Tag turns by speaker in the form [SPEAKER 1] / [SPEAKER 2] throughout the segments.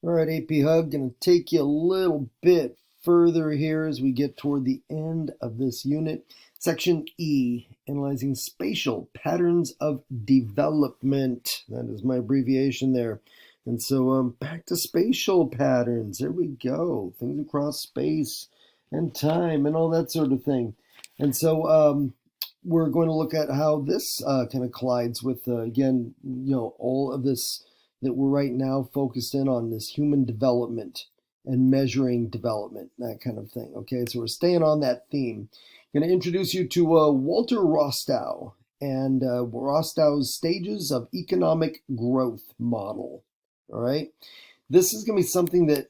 [SPEAKER 1] All right, APHUG, going to take you a little bit further here as we get toward the end of this unit. Section E, analyzing spatial patterns of development. That is my abbreviation there. And so back to spatial patterns. There we go. Things across space and time and all that sort of thing. And so we're going to look at how this kind of collides with, again, all of this that we're right now focused in on, this human development and measuring development, that kind of thing. Okay, so we're staying on that theme. I'm going to introduce you to Walter Rostow and Rostow's stages of economic growth model. All right, this is going to be something that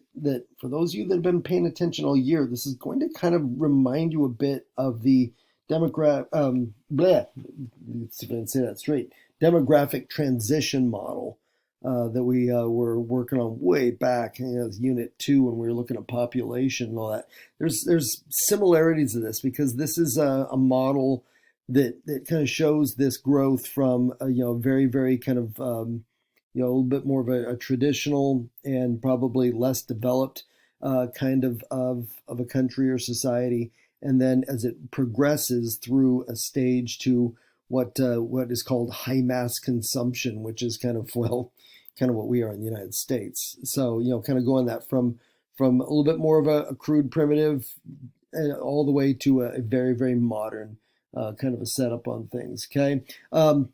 [SPEAKER 1] for those of you that have been paying attention all year, this is going to kind of remind you a bit of the let's see if I can say that straight, demographic transition model that we were working on way back, Unit 2, when we were looking at population and all that. There's similarities to this because this is a model that kind of shows this growth from very, very kind of a little bit more of a traditional and probably less developed kind of a country or society, and then as it progresses through a stage to what is called high mass consumption, which is kind of what we are in the United States. So kind of going that from a little bit more of a crude primitive all the way to a very, very modern kind of a setup on things. Okay,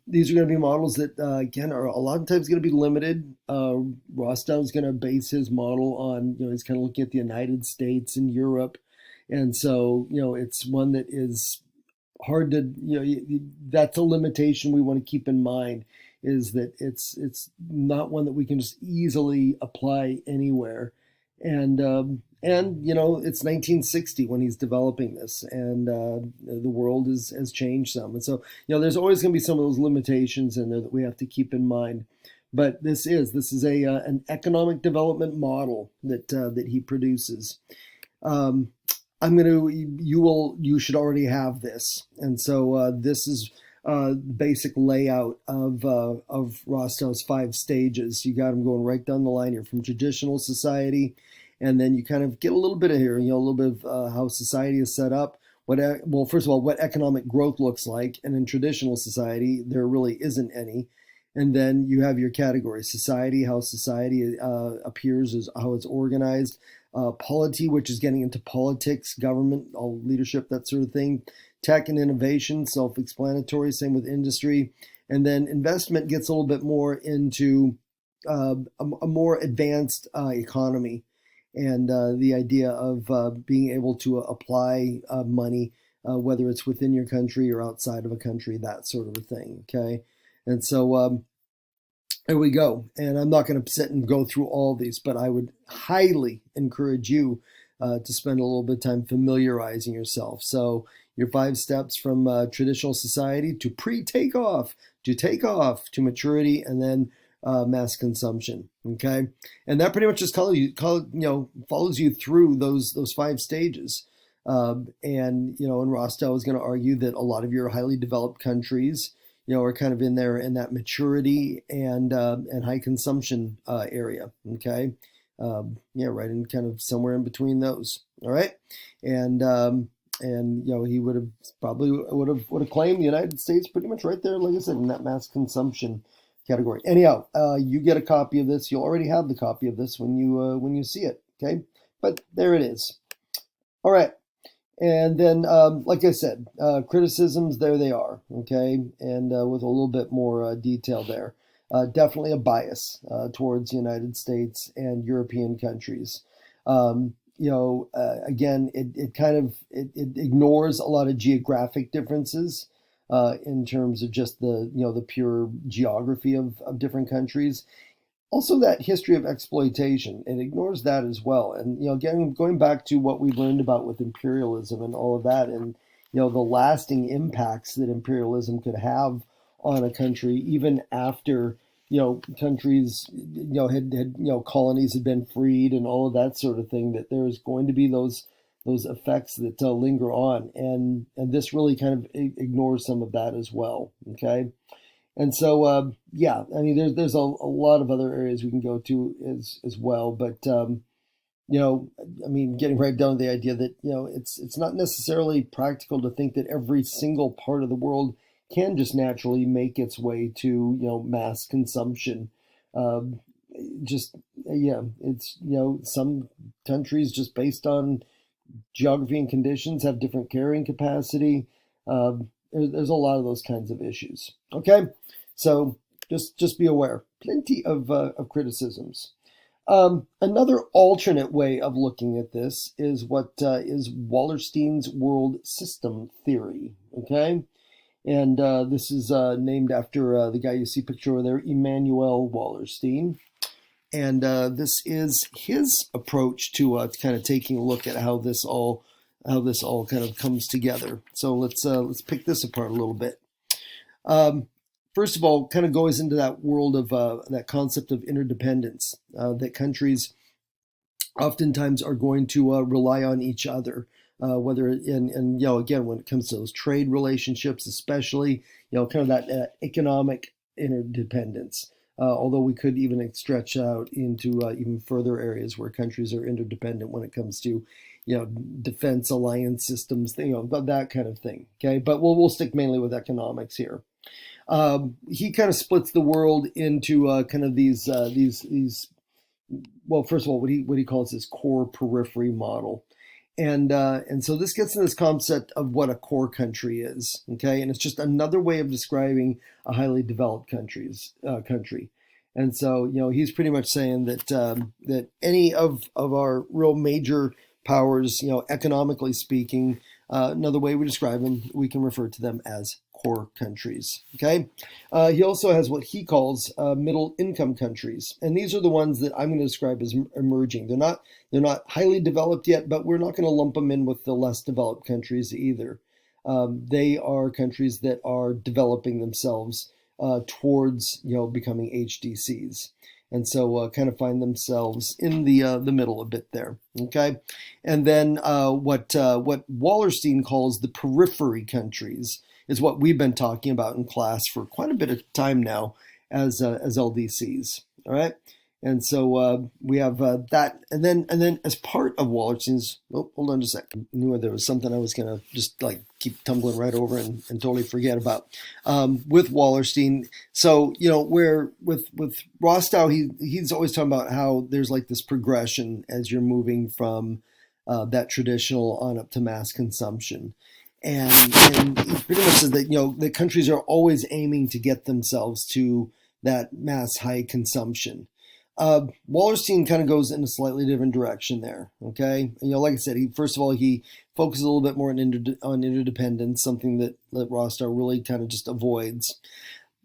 [SPEAKER 1] these are going to be models that again are a lot of times going to be limited. Rostow is going to base his model on he's kind of looking at the United States and Europe, and so it's one that is hard to that's a limitation we want to keep in mind, is that it's not one that we can just easily apply anywhere. And it's 1960 when he's developing this, and the world has changed some, and so there's always going to be some of those limitations in there that we have to keep in mind. But this is a an economic development model that he produces. You should already have this, and so this is basic layout of Rostow's 5 stages. You got them going right down the line here from traditional society, and then you kind of get a little bit of here, a little bit of how society is set up. Well, first of all, what economic growth looks like, and in traditional society, there really isn't any. And then you have your categories: society, how society appears, as how it's organized; polity, which is getting into politics, government, all leadership, that sort of thing; tech and innovation, self-explanatory, same with industry; and then investment gets a little bit more into a more advanced economy, and the idea of being able to apply money, whether it's within your country or outside of a country, that sort of a thing. Okay, and so there we go. And I'm not going to sit and go through all these, but I would highly encourage you to spend a little bit of time familiarizing yourself. So your 5 steps from traditional society to pre-takeoff, to takeoff, to maturity, and then mass consumption. Okay, and that pretty much just follows you through those 5 stages. And Rostow is going to argue that a lot of your highly developed countries are kind of in there in that maturity and high consumption area. Okay, right in kind of somewhere in between those. All right, and he would have claimed the United States pretty much right there, like I said, in that mass consumption category. Anyhow, you get a copy of this. You'll already have the copy of this when you see it. Okay, but there it is. All right. And then, like I said, criticisms, there they are, okay, and with a little bit more detail there. Definitely a bias towards the United States and European countries. Again, it ignores a lot of geographic differences in terms of just the pure geography of different countries. Also, that history of exploitation, it ignores that as well. And, again, going back to what we learned about with imperialism and all of that, and, the lasting impacts that imperialism could have on a country, even after, countries, had colonies had been freed and all of that sort of thing, that there's going to be those effects that linger on. And this really kind of ignores some of that as well. Okay. And so, yeah, I mean, there's a lot of other areas we can go to as well, but you know, I mean, getting right down to the idea that it's not necessarily practical to think that every single part of the world can just naturally make its way to mass consumption. Um, just yeah, it's some countries just based on geography and conditions have different carrying capacity. There's a lot of those kinds of issues. Okay, so just be aware. Plenty of criticisms. Another alternate way of looking at this is what is Wallerstein's world system theory. Okay, and this is named after the guy you see picture over there, Immanuel Wallerstein. And this is his approach to kind of taking a look at how this all kind of comes together. So let's pick this apart a little bit. Um, First of all, kind of goes into that world of that concept of interdependence, that countries oftentimes are going to rely on each other. Whether and again, when it comes to those trade relationships, especially kind of that economic interdependence. Although we could even stretch out into even further areas where countries are interdependent when it comes to defense alliance systems, that kind of thing. Okay, but we'll stick mainly with economics here. He kind of splits the world into kind of these well, first of all, what he calls his core periphery model, and so this gets in this concept of what a core country is, okay, and it's just another way of describing a highly developed country, and so he's pretty much saying that any of our real major powers, economically speaking, another way we describe them, we can refer to them as core countries. Okay. He also has what he calls middle income countries, and these are the ones that I'm going to describe as emerging. They're not highly developed yet, but we're not going to lump them in with the less developed countries either. They are countries that are developing themselves towards becoming HDCs, and so kind of find themselves in the middle a bit there. Okay, and then what Wallerstein calls the periphery countries is what we've been talking about in class for quite a bit of time now as LDCs. All right. And so we have that, and then as part of Wallerstein's, oh, hold on just a second. I knew there was something I was gonna just like keep tumbling right over and totally forget about with Wallerstein. So where with Rostow, he's always talking about how there's like this progression as you're moving from that traditional on up to mass consumption. And he pretty much says that the countries are always aiming to get themselves to that mass high consumption. Wallerstein kind of goes in a slightly different direction there. Okay, like I said, first of all he focuses a little bit more on interdependence, something that Rostow really kind of just avoids.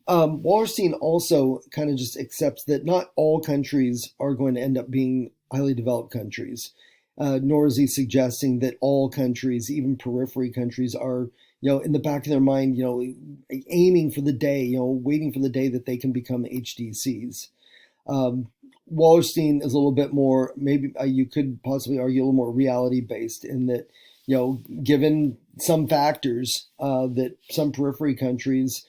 [SPEAKER 1] Wallerstein also kind of just accepts that not all countries are going to end up being highly developed countries, nor is he suggesting that all countries, even periphery countries, are in the back of their mind, aiming for the day, waiting for the day that they can become HDCs. Wallerstein is a little bit more, maybe you could possibly argue, a little more reality based in that, given some factors, that some periphery countries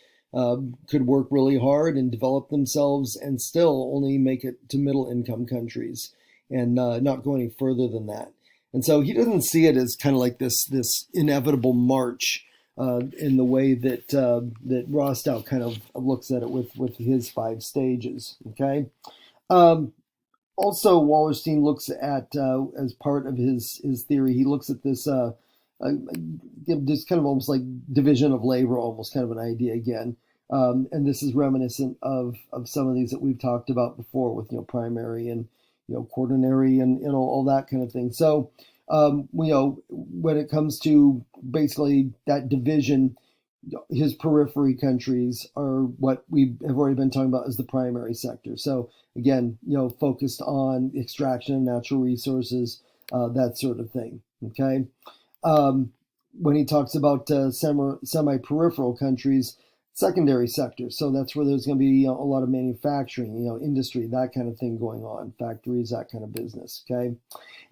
[SPEAKER 1] could work really hard and develop themselves and still only make it to middle income countries and not go any further than that. And so he doesn't see it as kind of like this inevitable march in the way that that Rostow kind of looks at it with his 5 stages. Okay. Also, Wallerstein looks at as part of his theory, he looks at this this kind of almost like division of labor, almost kind of an idea again. And this is reminiscent of some of these that we've talked about before with primary and quaternary and all that kind of thing. So when it comes to basically that division, his periphery countries are what we have already been talking about as the primary sector. So again, focused on extraction of natural resources, that sort of thing. Okay. When he talks about semi-peripheral countries, secondary sector. So that's where there's going to be a lot of manufacturing, industry, that kind of thing going on, factories, that kind of business. Okay.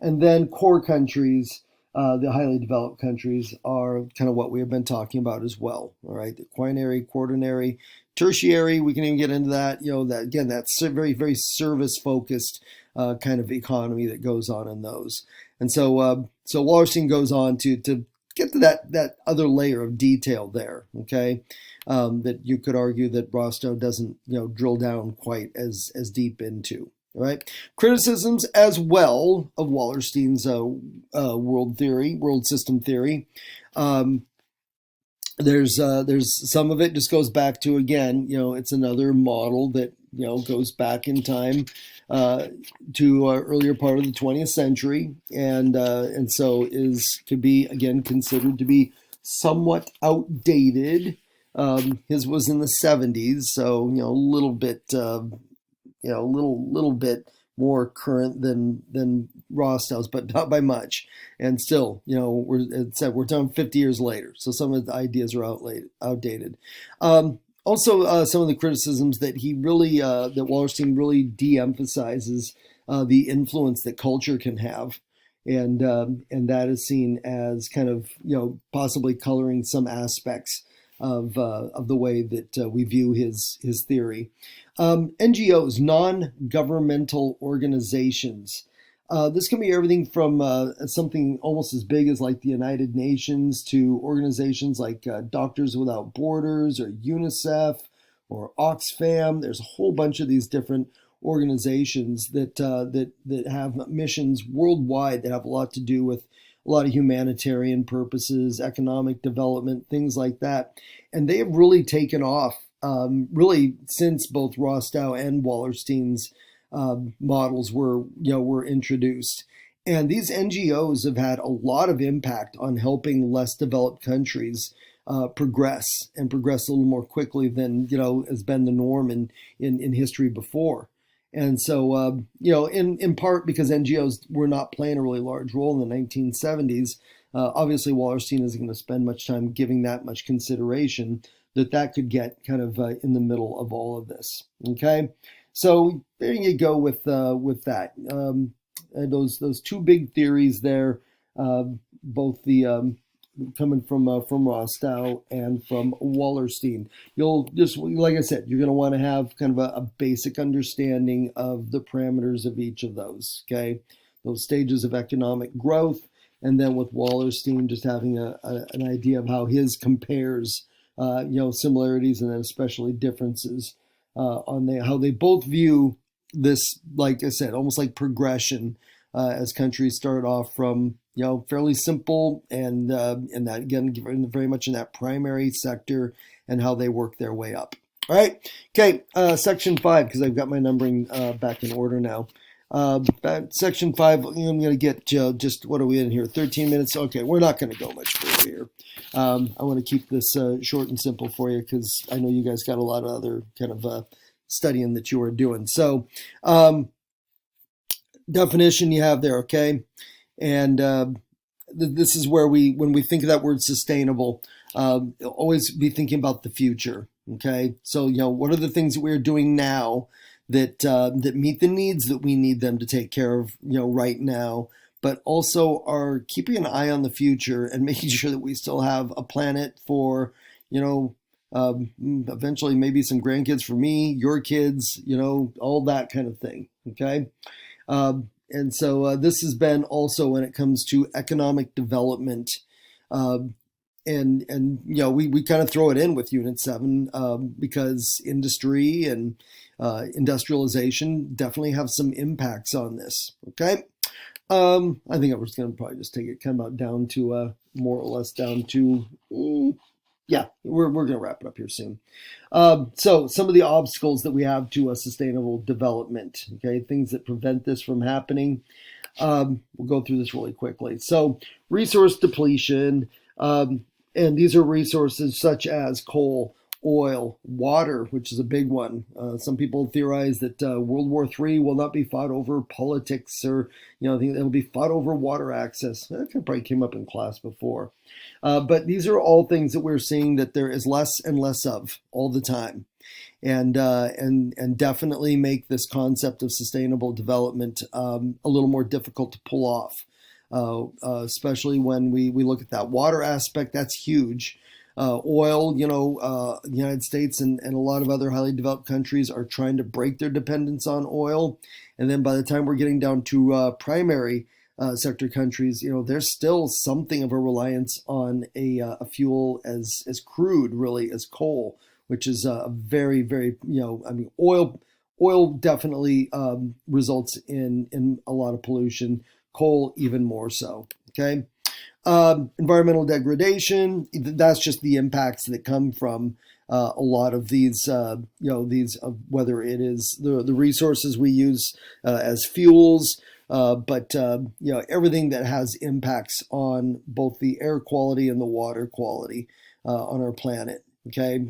[SPEAKER 1] And then core countries, the highly developed countries, are kind of what we have been talking about as well. All right. The quaternary, Tertiary, we can even get into that. That again, that's a very, very service focused kind of economy that goes on in those. And so Wallerstein goes on to get to that other layer of detail there. Okay, that you could argue that Rostow doesn't drill down quite as deep into. Right, criticisms as well of Wallerstein's world system theory. There's some of it just goes back to, again, it's another model that goes back in time to earlier part of the 20th century, and so could be again considered to be somewhat outdated. His was in the 70s, so a little bit little bit more current than Rostow's, but not by much. And still, we're talking 50 years later, so some of the ideas are outdated. Also, some of the criticisms that that Wallerstein really de-emphasizes the influence that culture can have, and that is seen as kind of possibly coloring some aspects of the way that we view his theory. NGOs, non-governmental organizations. This can be everything from something almost as big as like the United Nations to organizations like Doctors Without Borders or UNICEF or Oxfam. There's a whole bunch of these different organizations that have missions worldwide that have a lot to do with a lot of humanitarian purposes, economic development, things like that. And they have really taken off, really since both Rostow and Wallerstein's models were introduced. And these NGOs have had a lot of impact on helping less developed countries progress a little more quickly than has been the norm in history before. And so, in part because NGOs were not playing a really large role in the 1970s, obviously Wallerstein isn't going to spend much time giving that much consideration that could get kind of in the middle of all of this. Okay, so there you go with that. Those two big theories there, both the coming from Rostow and from Wallerstein. You'll just, like I said, you're going to want to have kind of a basic understanding of the parameters of each of those. Okay, those stages of economic growth, and then with Wallerstein, just having an idea of how his compares, similarities and then especially differences on how they both view this, like I said, almost like progression as countries start off from fairly simple and that again very much in that primary sector and how they work their way up. All right, okay, section 5, because I've got my numbering back in order now. Section 5, I'm going to get just, what are we in here, 13 minutes? Okay, we're not going to go much further here. I want to keep this short and simple for you because I know you guys got a lot of other kind of studying that you are doing. So definition you have there, okay? And this is where when we think of that word sustainable, always be thinking about the future, okay? So, what are the things that we're doing now that meet the needs that we need them to take care of, right now, but also are keeping an eye on the future and making sure that we still have a planet for, eventually maybe some grandkids for me, your kids, all that kind of thing, okay? And so this has been also when it comes to economic development, and we kind of throw it in with Unit 7 because industry and industrialization definitely have some impacts on this. Okay, I think I was going to probably just take it kind of down to more or less down to. Yeah, we're going to wrap it up here soon. So some of the obstacles that we have to a sustainable development, okay, things that prevent this from happening. We'll go through this really quickly. So resource depletion, and these are resources such as coal, oil, water, which is a big one. Some people theorize that World War III will not be fought over politics or, I think it'll be fought over water access. That probably came up in class before. But these are all things that we're seeing that there is less and less of all the time. And definitely make this concept of sustainable development a little more difficult to pull off, especially when we look at that water aspect. That's huge. Oil, the United States and a lot of other highly developed countries are trying to break their dependence on oil. And then by the time we're getting down to primary sector countries, there's still something of a reliance on a fuel as crude, really, as coal, which is a very, very, oil definitely results in a lot of pollution. Coal even more so. Okay. Environmental degradation, that's just the impacts that come from a lot of these, whether it is the resources we use as fuels, but everything that has impacts on both the air quality and the water quality on our planet. Okay,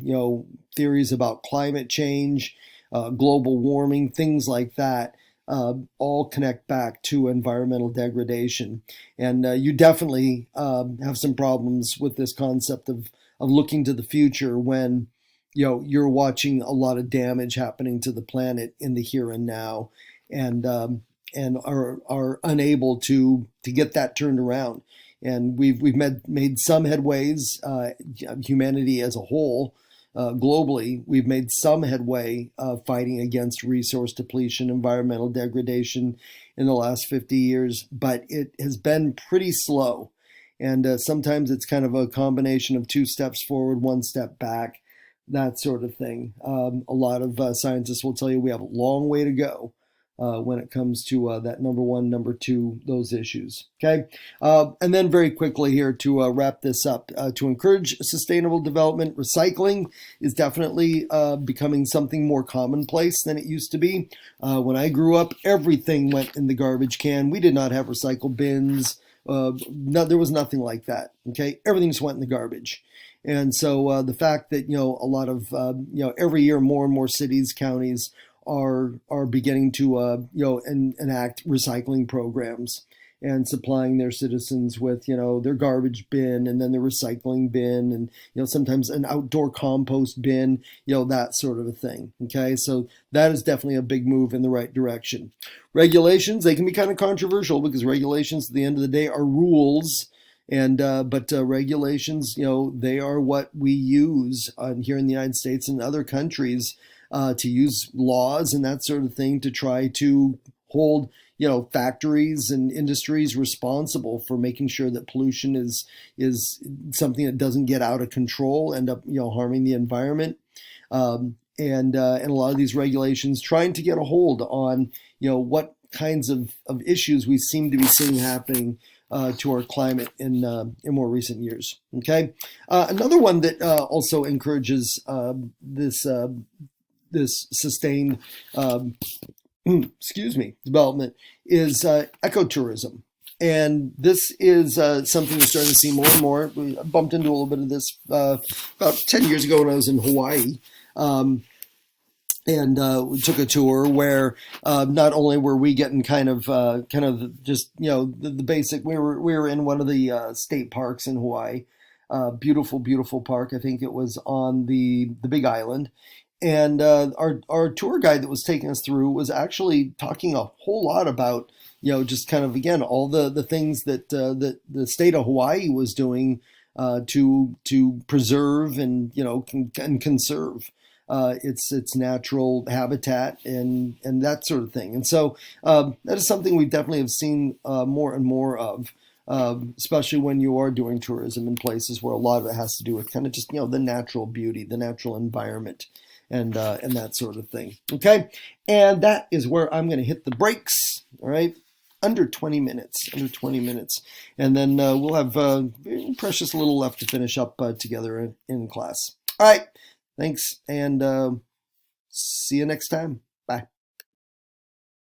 [SPEAKER 1] theories about climate change, global warming, things like that. All connect back to environmental degradation. And you definitely have some problems with this concept of looking to the future when you're watching a lot of damage happening to the planet in the here and now, and are unable to get that turned around. And we've made some headways, humanity as a whole. Globally, we've made some headway fighting against resource depletion, environmental degradation in the last 50 years, but it has been pretty slow. And sometimes it's kind of a combination of 2 steps forward, 1 step back, that sort of thing. A lot of scientists will tell you we have a long way to go when it comes to that number 1, number 2, those issues. Okay, and then very quickly here to wrap this up, to encourage sustainable development, recycling is definitely becoming something more commonplace than it used to be. When I grew up, everything went in the garbage can. We did not have recycle bins. There was nothing like that. Okay, everything just went in the garbage. And so the fact that a lot of every year more and more cities, counties are beginning to enact recycling programs and supplying their citizens with their garbage bin and then their recycling bin and sometimes an outdoor compost bin, that sort of a thing. Okay, so that is definitely a big move in the right direction. Regulations, they can be kind of controversial because regulations at the end of the day are rules. And but regulations, they are what we use here in the United States and other countries to use laws and that sort of thing to try to hold factories and industries responsible for making sure that pollution is something that doesn't get out of control, end up harming the environment, and a lot of these regulations trying to get a hold on what kinds of issues we seem to be seeing happening to our climate in more recent years. Okay, another one that also encourages this sustained development is ecotourism. And this is something we're starting to see more and more. We bumped into a little bit of this about 10 years ago when I was in Hawaii. And we took a tour where not only were we getting kind of just the basic. We were in one of the state parks in Hawaii, beautiful park. I think it was on the Big Island, and our tour guide that was taking us through was actually talking a whole lot about just kind of again all the things that the state of Hawaii was doing to preserve and and conserve its natural habitat and that sort of thing. And so that is something we definitely have seen more and more of, especially when you are doing tourism in places where a lot of it has to do with kind of just the natural beauty, the natural environment, and that sort of thing. Okay, and that is where I'm going to hit the brakes. All right. Under 20 minutes, and then we'll have precious little left to finish up together in class. All right, thanks, and see you next time.